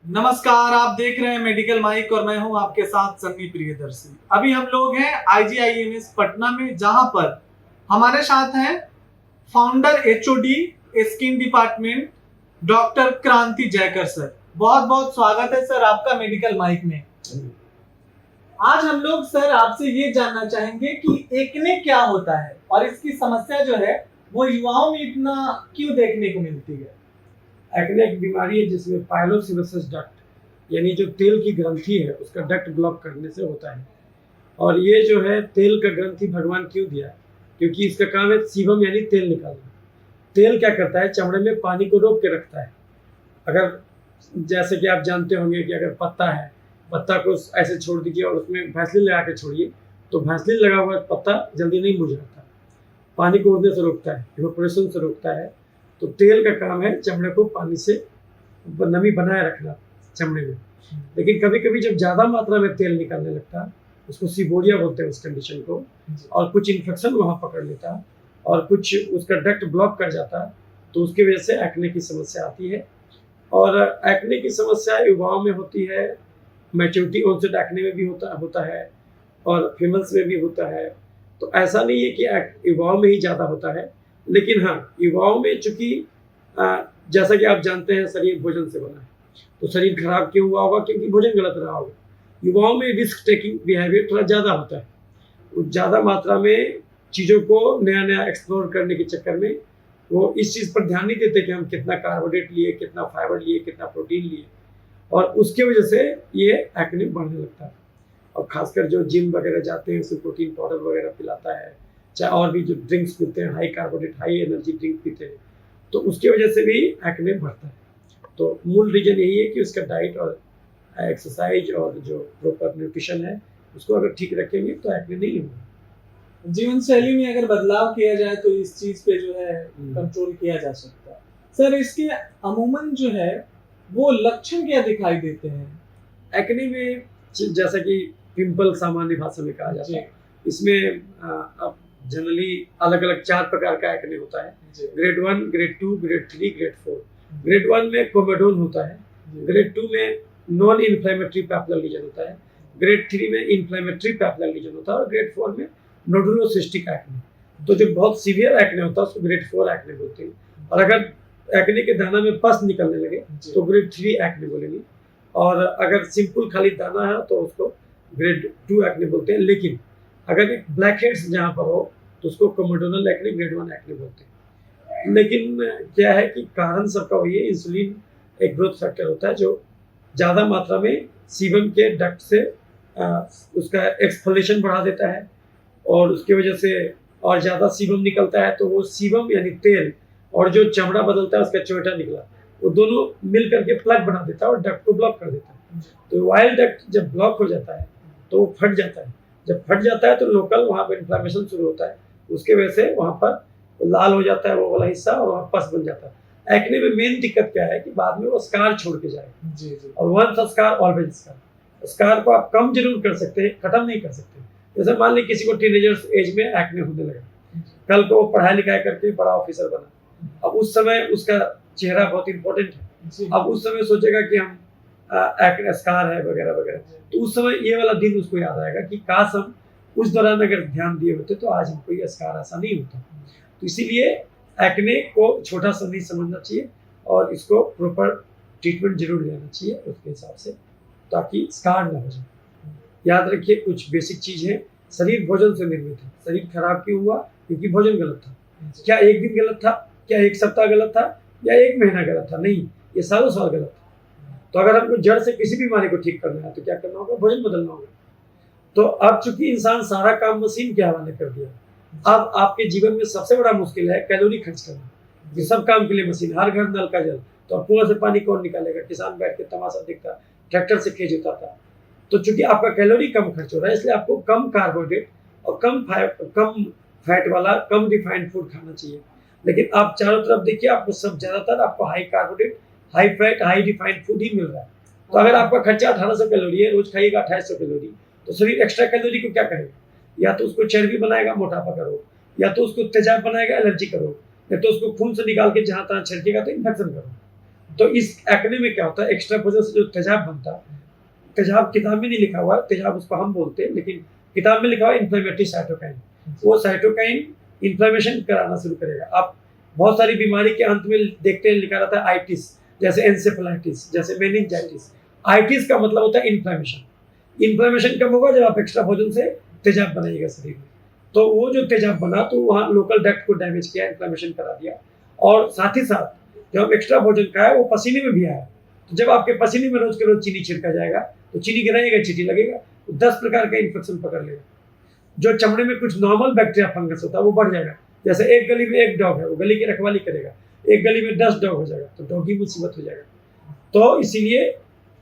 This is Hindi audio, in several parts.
नमस्कार, आप देख रहे हैं मेडिकल माइक और मैं हूं आपके साथ सन्नी प्रियदर्शी। अभी हम लोग हैं IGIMS पटना में, जहां पर हमारे साथ हैं founder HOD skin department doctor क्रांति जयकर सर। बहुत बहुत स्वागत है सर आपका मेडिकल माइक में। आज हम लोग सर आपसे ये जानना चाहेंगे कि एक्ने क्या होता है और इसकी समस्या जो है वो युवाओं में इतना क्यों देखने को मिलती है। एक्ने एक बीमारी है जिसमें पाइलोसिनोसिस डक्ट यानी जो तेल की ग्रंथि है उसका डक्ट ब्लॉक करने से होता है। और ये जो है तेल का ग्रंथि भगवान क्यों दिया? क्योंकि इसका काम है सीबम यानी तेल निकालना। तेल क्या करता है? चमड़े में पानी को रोक के रखता है। अगर जैसे कि आप जानते होंगे कि अगर पत्ता है, पत्ता को ऐसे छोड़ दीजिए और उसमें वैसलीन लगा के छोड़िए तो वैसलीन लगा हुआ पत्ता जल्दी नहीं मुरझाता, पानी को उड़ने से रोकता है, इवेपोरेशन से रोकता है। तो तेल का काम है चमड़े को पानी से नमी बनाए रखना चमड़े में। लेकिन कभी कभी जब ज़्यादा मात्रा में तेल निकलने लगता है, उसको सीबोरिया बोलते हैं उस कंडीशन को, और कुछ इन्फेक्शन वहाँ पकड़ लेता है और कुछ उसका डक्ट ब्लॉक कर जाता है, तो उसकी वजह से एक्ने की समस्या आती है। और एक्ने की समस्या युवाओं में होती है, मैच्योरिटी ऑनसेट एक्ने में भी होता है और फीमेल्स में भी होता है। तो ऐसा नहीं है कि युवाओं में ही ज़्यादा होता है, लेकिन हाँ, युवाओं में चूंकि जैसा कि आप जानते हैं शरीर भोजन से बना है, तो शरीर खराब क्यों हुआ होगा? क्योंकि भोजन गलत रहा होगा। युवाओं में रिस्क टेकिंग बिहेवियर थोड़ा ज़्यादा होता है, वो ज़्यादा मात्रा में चीज़ों को नया नया एक्सप्लोर करने के चक्कर में वो इस चीज़ पर ध्यान नहीं देते कि हम कितना कार्बोहाइड्रेट लिए, कितना फाइबर लिए, कितना प्रोटीन लिए, और उसके वजह से ये एक्ने बढ़ने लगता है। और खासकर जो जिम वगैरह जाते हैं उसमें प्रोटीन पाउडर वगैरह पिलाता है, चाहे और भी जो ड्रिंक्स पीते हैं, high carbohydrate high energy drink पीते हैं, तो उसकी वजह से भी एक्ने बढ़ता है। तो मूल रीजन यही है कि उसका डाइट और एक्सरसाइज और जो प्रॉपर न्यूट्रिशन है उसको अगर ठीक रखेंगे तो एक्ने नहीं होगा। जीवन शैली में अगर बदलाव किया जाए तो इस चीज पे जो है कंट्रोल किया जा सकता है। सर, इसके अमूमन जो है वो लक्षण क्या दिखाई देते हैं? एक्ने में जैसा कि पिंपल सामान्य भाषा में कहा जाता है, इसमें अब जनरली अलग अलग 4 प्रकार का एक्ने होता है। Grade 1, grade 2, grade 3, grade 4। Grade 1 में कोमेडोन होता है, ग्रेड 2 में नॉन इन्फ्लेमेटरी पैपुलर लीजन होता है, ग्रेड 3 में इन्फ्लेमेटरी पैपुलर लीजन होता है, और ग्रेड 4 में नोडुलोसिस्टिक एक्ने। तो जो बहुत सीवियर एक्ने होता है उसको ग्रेड 4 एक्ने बोलते हैं। और अगर एक्ने के दाना में पस निकलने लगे तो ग्रेड 3 एक्ने बोलेंगे, और अगर सिंपल खाली दाना है तो उसको ग्रेड 2 एक्ने बोलते हैं। लेकिन अगर एक ब्लैक हेड्स जहाँ पर हो तो उसको कोमेडोनल एक्ने, ग्रेड 1 एक्ने बोलते हैं। लेकिन क्या है कि कारण सबका वही है, इंसुलिन एक ग्रोथ फैक्टर होता है जो ज़्यादा मात्रा में सीबम के डक्ट से उसका एक्सफोलेशन बढ़ा देता है, और उसकी वजह से और ज़्यादा सीबम निकलता है तो वो सीबम यानी तेल और जो चमड़ा बदलता है उसका चोटा निकला, वो दोनों मिल करके प्लग बना देता है और डक्ट को ब्लॉक कर देता है। तो वाइल्ड डक्ट जब ब्लॉक हो जाता है तो वो फट जाता है। जब फट जाता है तो लोकल वहाँ पर इन्फ्लेमेशन शुरू होता है, उसके वजह से वहाँ पर लाल हो जाता है वो वाला हिस्सा और वहाँ पस बन जाता है। एक्ने में मेन दिक्कत क्या है कि बाद में वो स्कार छोड़ के जाएगा। जी। और once scar always scar. Scar को आप कम जरूर कर सकते हैं, खत्म नहीं कर सकते। जैसे मान लीजिए किसी को टीनेजर्स एज में एक्ने होने लगा, कल को वो पढ़ाई लिखाई करके बड़ा ऑफिसर बना, अब उस समय उसका चेहरा बहुत इंपॉर्टेंट है, अब उस समय सोचेगा कि हम एक्ने स्कार है वगैरह वगैरह, तो उस समय ये वाला दिन उसको याद आएगा कि काश हम उस दौरान अगर ध्यान दिए होते तो आज हमको ये स्कार ऐसा नहीं होता। तो इसीलिए एक्ने को छोटा सा नहीं समझना चाहिए और इसको प्रॉपर ट्रीटमेंट जरूर लेना चाहिए उसके हिसाब से, ताकि स्कार ना हो जाए। याद रखिए कुछ बेसिक चीज़ है, शरीर भोजन से निर्मित है। शरीर खराब क्यों हुआ? क्योंकि भोजन गलत था। क्या एक दिन गलत था? क्या एक सप्ताह गलत था? या एक महीना गलत था? नहीं, ये सालों साल गलत था। तो अगर हमको जड़ से किसी बीमारी को ठीक करना है तो क्या करना होगा? भोजन बदलना होगा। तो अब चूंकि इंसान सारा काम मशीन के हवाले कर दिया, अब आपके जीवन में सबसे बड़ा मुश्किल है कैलोरी खर्च करना। ये सब काम के लिए मशीन, हर घर नल का जल, तो अब कुआं से पानी कौन निकालेगा? किसान बैठ के तमाशा देखता, ट्रैक्टर से खेत जोताता। तो चूंकि आपका कैलोरी कम खर्च हो रहा है, इसलिए आपको कम कार्बोहाइड्रेट और कम फैट वाला कम रिफाइंड फूड खाना चाहिए। लेकिन आप चारों तरफ देखिए, आपको सब ज़्यादातर आपको high carbohydrate, high fat, high refined food ही मिल रहा है। तो अगर आपका खर्चा 1800 कैलोरी है, रोज खाइएगा 2800 कैलोरी, तो शरीर एक्स्ट्रा कैलोरी को क्या करेगा? या तो उसको चर्बी बनाएगा, मोटापा करो, या तो उसको तेजाब बनाएगा, एलर्जी करो, या तो उसको खून से निकाल के जहाँ तहाँ छिड़केगा तो इन्फेक्शन करो। तो इस एक्ने में क्या होता है, एक्स्ट्रा वजह से जो तेजाब बनता है, तेजाब किताब में नहीं लिखा हुआ, तेजाब उसको हम बोलते हैं, लेकिन किताब में लिखा हुआ इन्फ्लेमेटरी साइटोकाइन। वो साइटोकाइन इन्फ्लेमेशन कराना शुरू करेगा। आप बहुत सारी बीमारी के अंत में देखते हैं लिखा रहता है आइटिस, जैसे एंसेफेलाइटिस, जैसे मेनिंजाइटिस। आइटिस का मतलब होता है इन्फ्लेमेशन। इन्फ्लेमेशन कब होगा? जब आप एक्स्ट्रा भोजन से तेजाब बनाइएगा शरीर में। तो वो जो तेजाब बना तो वहाँ लोकल डक्ट को डैमेज किया, इन्फ्लेमेशन करा दिया। और साथ ही साथ जब हम एक्स्ट्रा भोजन खाए वो पसीने में भी आया। तो जब आपके पसीने में रोज के रोज चीनी छिड़का जाएगा तो चीनी गिराएगा, चीटी लगेगा, तो 10 प्रकार का इन्फेक्शन पकड़ लेगा। जो चमड़े में कुछ नॉर्मल बैक्टीरिया फंगस होता है वो बढ़ जाएगा। जैसे एक गली में एक डॉग है, वो गली की रखवाली करेगा, एक गली में 10 डॉग हो जाएगा तो डॉगी मुसीबत हो जाएगा। तो इसीलिए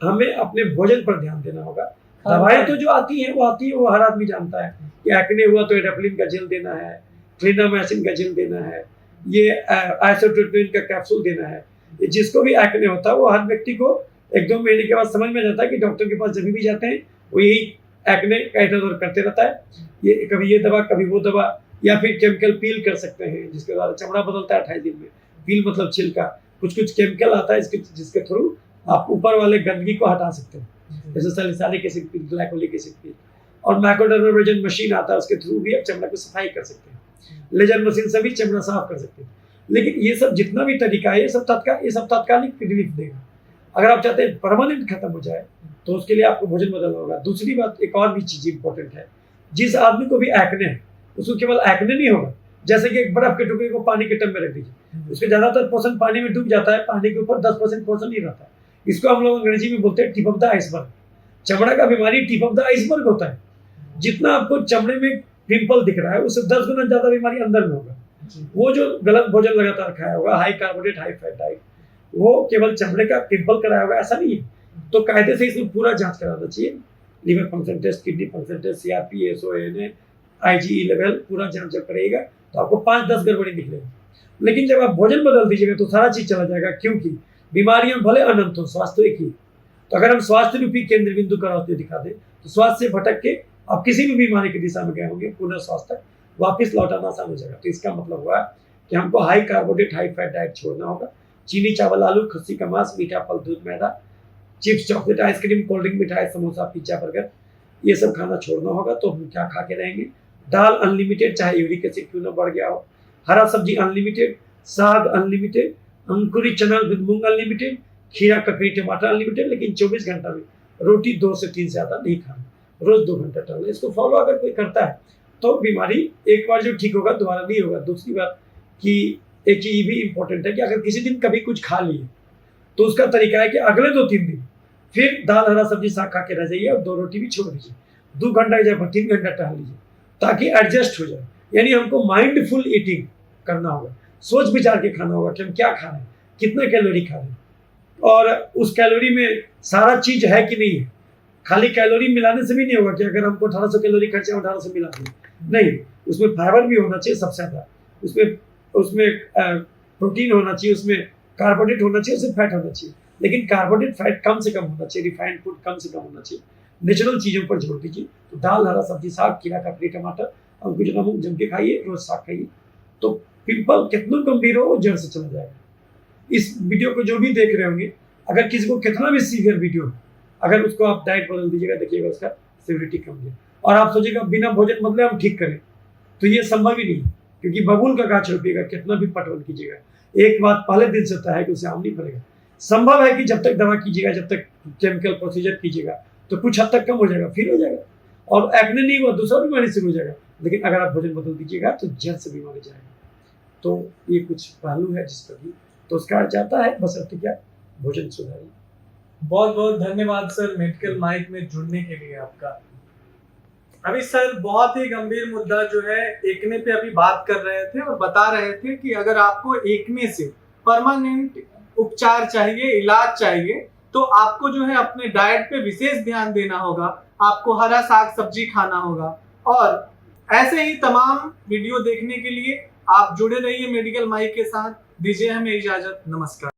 हमें अपने भोजन पर ध्यान देना होगा। दवाएं तो जो आती है वो हर आदमी जानता है कि एक्ने हुआ तो एडाप्लिन का जेल देना है, क्लिंडामाइसिन का जेल देना है, ये आइसोट्रोपिन का कैप्सूल देना है। ये जिसको भी एक्ने होता है वो हर व्यक्ति को 1-2 महीने के बाद समझ में जाता है कि डॉक्टर के पास जब भी जाते हैं वो यही एक्ने का इधर करते रहता है। ये कभी ये दवा कभी वो दवा, या फिर केमिकल पील कर सकते हैं जिसके द्वारा चमड़ा बदलता है 28 दिन में। पील मतलब छिलका, कुछ केमिकल आता है जिसके थ्रू आप ऊपर वाले गंदगी को हटा सकते हैं, जैसे सैलिसाइलिक एसिड पील, ग्लाइकोलिक एसिड पील। और माइक्रोडर्माब्रेजन मशीन आता है, उसके थ्रू भी आप चमड़ा को सफाई कर सकते हैं। लेजर मशीन से भी चमड़ा साफ कर सकते हैं। लेकिन ये सब जितना भी तरीका है ये सब तात्कालिक रिलीफ देगा। अगर आप चाहते हैं परमानेंट खत्म हो जाए तो उसके लिए आपको भोजन बदलना होगा। दूसरी बात, एक और भी चीज इंपॉर्टेंट है, जिस आदमी को भी एक्ने है उसको केवल एक्ने नहीं होगा। जैसे कि एक बर्फ के टुकड़े को पानी के टब में रख दीजिए, उसके ज्यादातर पोर्शन पानी में डूब जाता है, पानी के ऊपर 10% पोर्शन ही रहता है। इसको हम लोग अंग्रेजी में बोलते हैं टिप ऑफ द आइसबर्ग। चमड़ा का बीमारी टिप ऑफ द आइसबर्ग होता है। जितना आपको चमड़े में पिंपल दिख रहा है उससे 10 गुना ज्यादा बीमारी अंदर में होगा। वो जो गलत भोजन लगातार खाया होगा, high carbohydrate high fat diet, वो केवल चमड़े का पिंपल कराया होगा ऐसा नहीं है। तो कायदे से इसमें पूरा जांच कराना चाहिए। Liver function test, kidney function test, CRP, SONA, IgE level, पूरा जांच जब करेगा तो आपको 5-10 गड़बड़ी निकलेगी। लेकिन जब आप भोजन बदल दीजिएगा तो सारा चीज चला जाएगा, क्योंकि बीमारियां भले अनंत हो, स्वास्थ्य एक ही। तो अगर हम स्वास्थ्य रूपी केंद्र बिंदु का रास्ते दिखा दें तो स्वास्थ्य से भटक के आप किसी भी बीमारी की दिशा में गए होंगे, पुनः स्वास्थ्य वापस लौटाना आसान हो जाएगा। तो इसका मतलब हुआ कि हमको high carbohydrate high fat diet छोड़ना होगा। चीनी, चावल, आलू, खस्सी का मांस, मीठा फल, दूध, मैदा, chips, chocolate, ice cream, cold drink, मिठाई, समोसा, पिज्जा, बर्गर, ये सब खाना छोड़ना होगा। तो हम क्या खा के रहेंगे? दाल अनलिमिटेड, चाहे यूरिक एसिड क्यों ना बढ़ गया हो। हरा सब्जी अनलिमिटेड, साग अनलिमिटेड, अंकुरित चना विद मूंग अनलिमिटेड, खीरा, ककड़ी, टमाटर अनलिमिटेड। लेकिन 24 घंटा में रोटी 2 से 3 से ज़्यादा नहीं खाना, रोज 2 घंटा टहलना। इसको फॉलो अगर कोई करता है तो बीमारी एक बार जो ठीक होगा दोबारा नहीं होगा। दूसरी बात कि एक चीज भी इंपॉर्टेंट है कि अगर किसी दिन कभी कुछ खा लिए तो उसका तरीका है कि अगले 2-3 दिन फिर दाल, हरा सब्जी, साग खा के रह जाइए और 2 रोटी भी छोड़ दीजिए। 2 घंटा की जगह 3 घंटा टहल लीजिए ताकि एडजस्ट हो जाए। यानी हमको माइंडफुल ईटिंग करना होगा, सोच विचार के खाना होगा कि हम क्या खा रहे हैं, कितना कैलोरी खा रहे हैं, और उस कैलोरी में सारा चीज है कि नहीं है। खाली कैलोरी मिलाने से भी नहीं होगा कि अगर हमको 1800 कैलोरी खर्चा 1800 मिला दें, नहीं, उसमें फाइबर भी होना चाहिए सबसे ज़्यादा, उसमें प्रोटीन होना चाहिए, उसमें कार्बोहाइड्रेट होना चाहिए, उसमें फैट होना चाहिए। लेकिन कार्बोहाइड्रेट फैट कम से कम होना चाहिए, रिफाइंड फूड कम से कम होना चाहिए। नेचुरल चीज़ों पर जोर दीजिए। तो दाल, हरा सब्जी, साग, खीरा, ककड़ी, टमाटर, अंकुरित नमक जम के खाइए, रोज साग खाइए। तो पिंपल कितना गंभीर हो वो जड़ से चला जाएगा। इस वीडियो को जो भी देख रहे होंगे, अगर किसी को कितना भी सीवियर वीडियो, अगर उसको आप डाइट बदल दीजिएगा, देखिएगा उसका सिविरिटी कम है। और आप सोचिएगा बिना भोजन बदले हम ठीक करें, तो ये संभव ही नहीं, क्योंकि बबूल का गाछ रोपिएगा, कितना भी पटवन कीजिएगा, एक बात पहले दिन से तय है कि उसे आम नहीं फलेगा। संभव है कि जब तक दवा कीजिएगा, जब तक केमिकल प्रोसीजर कीजिएगा तो कुछ हद तक कम हो जाएगा, फिर हो जाएगा। और एक्ने नहीं हुआ दूसरा बीमारी शुरू हो जाएगा। लेकिन अगर आप भोजन बदल दीजिएगा तो जड़ से बीमारी जाएगा। तो ये कुछ पहलू है जिस पर भी तो उसका जाता है, बशर्ते क्या भोजन सुधारिए। बहुत बहुत धन्यवाद सर मेडिकल माइक में जुड़ने के लिए आपका। अभी सर बहुत ही गंभीर मुद्दा जो है एक्ने पे अभी बात कर रहे थे और बता रहे थे कि अगर आपको एक्ने से परमानेंट उपचार चाहिए, इलाज चाहिए, तो आपको जो है अपने डाइट पे विशेष ध्यान देना होगा। आपको हरा साग सब्जी खाना होगा। और ऐसे ही तमाम वीडियो देखने के लिए आप जुड़े रहिए मेडिकल माइक के साथ। दीजिए हमें इजाजत। नमस्कार।